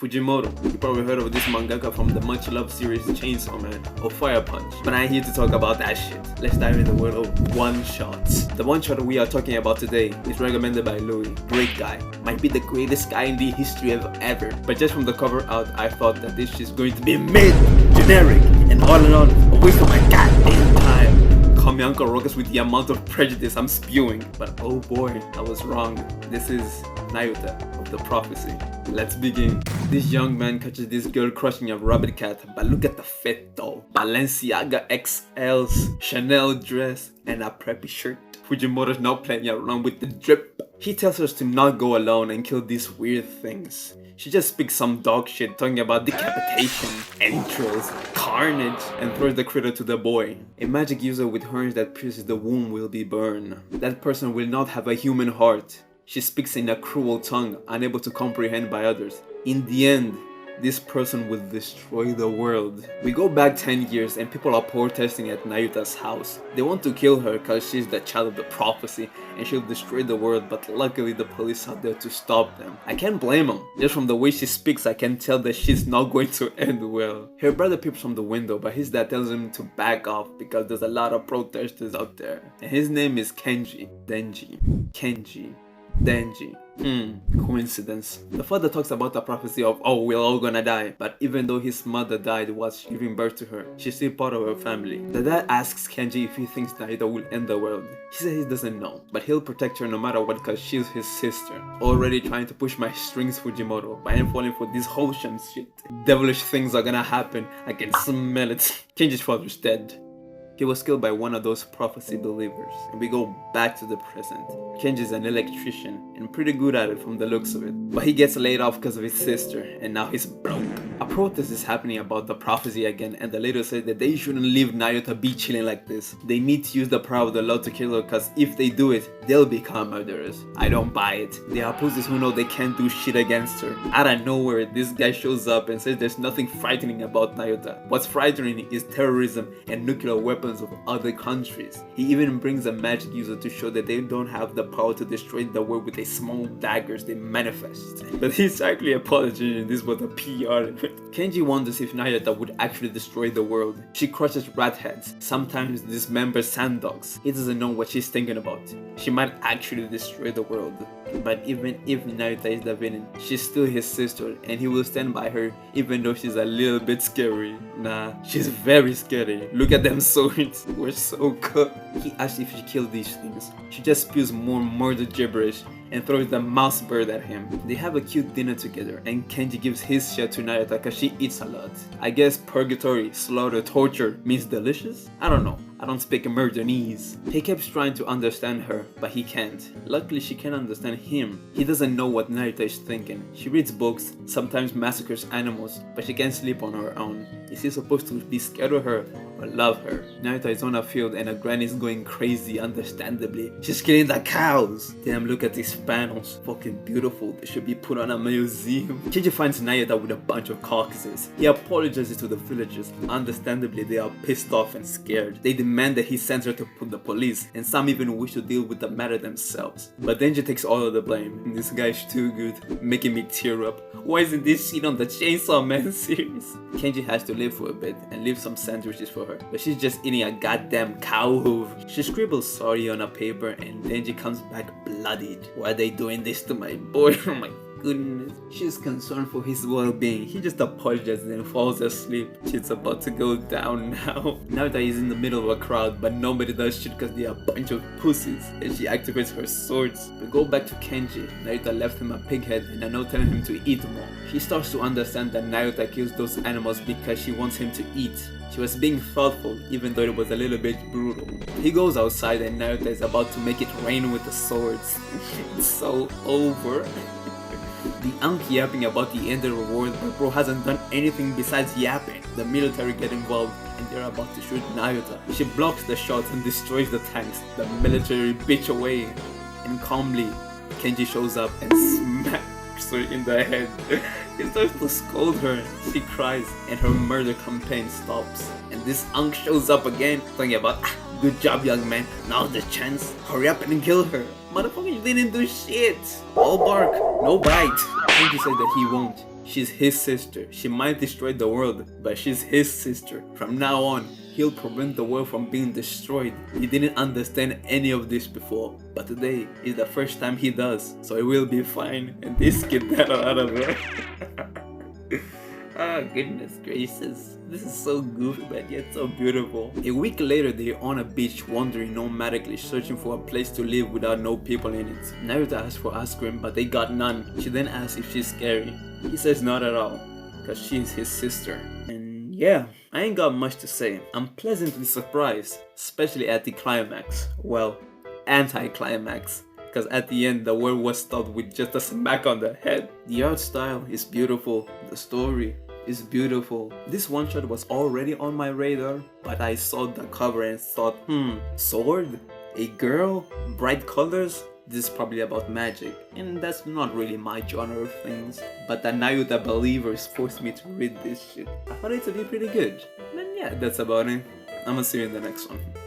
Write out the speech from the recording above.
Fujimoto. You probably heard of this mangaka from the much loved series Chainsaw Man or Fire Punch. But I ain't here to talk about that shit. Let's dive into the world of one-shots. The one-shot we are talking about today is recommended by Louis. Great guy. Might be the greatest guy in the history of ever. But just from the cover out, I thought that this shit's going to be mid, generic, and all in all, a waste of my goddamn time. Call me Uncle Ruckus with the amount of prejudice I'm spewing. But oh boy, I was wrong. This is Naruto of the Prophecy. Let's begin. This young man catches this girl crushing a rabbit cat, but look at the fit though. Balenciaga XLs, Chanel dress, and a preppy shirt. Fujimoto's not playing around with the drip. He tells her to not go alone and kill these weird things. She just speaks some dog shit talking about decapitation, entrails, carnage, and throws the critter to the boy. A magic user with horns that pierces the womb will be burned. That person will not have a human heart. She speaks in a cruel tongue, unable to comprehend by others. In the end, this person will destroy the world. We go back 10 years and people are protesting at Nayuta's house. They want to kill her because she's the child of the prophecy and she'll destroy the world, but luckily the police are there to stop them. I can't blame them. Just from the way she speaks, I can tell that she's not going to end well. Her brother peeps from the window, but his dad tells him to back off because there's a lot of protesters out there. And his name is Kenji. Denji. Coincidence. The father talks about the prophecy of, oh, we're all gonna die, but even though his mother died while giving birth to her, she's still part of her family. The dad asks Kenji if he thinks Naruto will end the world. He says he doesn't know, but he'll protect her no matter what because she's his sister. Already trying to push my strings, Fujimoto, but I'm falling for this wholesome shit. Devilish things are gonna happen, I can smell it. Kenji's father's dead. He was killed by one of those prophecy believers, and we go back to the present. Kenji's an electrician, and pretty good at it from the looks of it, but he gets laid off because of his sister, and now he's broke. A protest is happening about the prophecy again, and the leader said that they shouldn't leave Naruto be chilling like this. They need to use the power of the law to kill her, because if they do it, they'll become murderers. I don't buy it. They are opposers who know they can't do shit against her. Out of nowhere, this guy shows up and says there's nothing frightening about Naruto. What's frightening is terrorism and nuclear weapons of other countries. He even brings a magic user to show that they don't have the power to destroy the world with a small daggers they manifest. But he's actually a politician, this was a PR. Kenji wonders if Naruto would actually destroy the world. She crushes rat heads, sometimes dismembers sand dogs. He doesn't know what she's thinking about. She might actually destroy the world. But even if Naruto is the villain, she's still his sister and he will stand by her even though she's a little bit scary. Nah, she's very scary. Look at them swords, we're so good. He asks if she killed these things. She just spews more murder gibberish and throws the mouse bird at him. They have a cute dinner together and Kenji gives his share to Naruto because she eats a lot. I guess purgatory, slaughter, torture means delicious? I don't know. I don't speak Americanese. He keeps trying to understand her, but he can't. Luckily, she can understand him. He doesn't know what Naruto is thinking. She reads books, sometimes massacres animals, but she can't sleep on her own. Is he supposed to be scared of her or love her? Naruto is on a field and a granny is going crazy, understandably. She's killing the cows. Damn, look at these panels. Fucking beautiful. They should be put on a museum. Kenji finds Naruto with a bunch of carcasses. He apologizes to the villagers. Understandably, they are pissed off and scared. They demand that he sends her to the police, and some even wish to deal with the matter themselves. But Denji takes all of the blame. This guy's too good, making me tear up. Why isn't this shit on the Chainsaw Man series? Kenji has to live for a bit and leave some sandwiches for her, but she's just eating a goddamn cow hoof. She scribbles sorry on a paper and Denji comes back bloodied. Why are they doing this to my boy? Oh my goodness. She's concerned for his well-being. He just apologizes and falls asleep. Shit's about to go down now. Naruto is in the middle of a crowd, but nobody does shit because they are a bunch of pussies. And she activates her swords. We go back to Kenji. Naruto left him a pig head and a note telling him to eat more. He starts to understand that Naruto kills those animals because she wants him to eat. She was being thoughtful, even though it was a little bit brutal. He goes outside and Naruto is about to make it rain with the swords. It's so over. The Ankh yapping about the end of the world, but bro hasn't done anything besides yapping. The military get involved and they're about to shoot Naruto. She blocks the shots and destroys the tanks. The military bitch away. And calmly, Kenji shows up and smacks her in the head. He starts to scold her. She cries and her murder campaign stops. And this Ankh shows up again, talking about, good job young man, now's the chance, hurry up and kill her. Motherfucker, you didn't do shit. All bark, no bite. Kenji said that he won't. She's his sister. She might destroy the world, but she's his sister. From now on, he'll prevent the world from being destroyed. He didn't understand any of this before, but today is the first time he does, so it will be fine. And this kid got out of it. Oh, goodness gracious. This is so goofy but yet so beautiful. A week later, they're on a beach wandering nomadically, searching for a place to live without no people in it. Naruto asks for ice cream, but they got none. She then asks if she's scary. He says not at all, cause she's his sister. And yeah, I ain't got much to say. I'm pleasantly surprised, especially at the climax. Well, anti-climax. Because at the end, the world was stopped with just a smack on the head. The art style is beautiful. The story is beautiful. This one shot was already on my radar, but I saw the cover and thought, sword? A girl? Bright colors? This is probably about magic, and that's not really my genre of things. But the Naruto believers forced me to read this shit. I thought it to be pretty good. And yeah, that's about it. I'm gonna see you in the next one.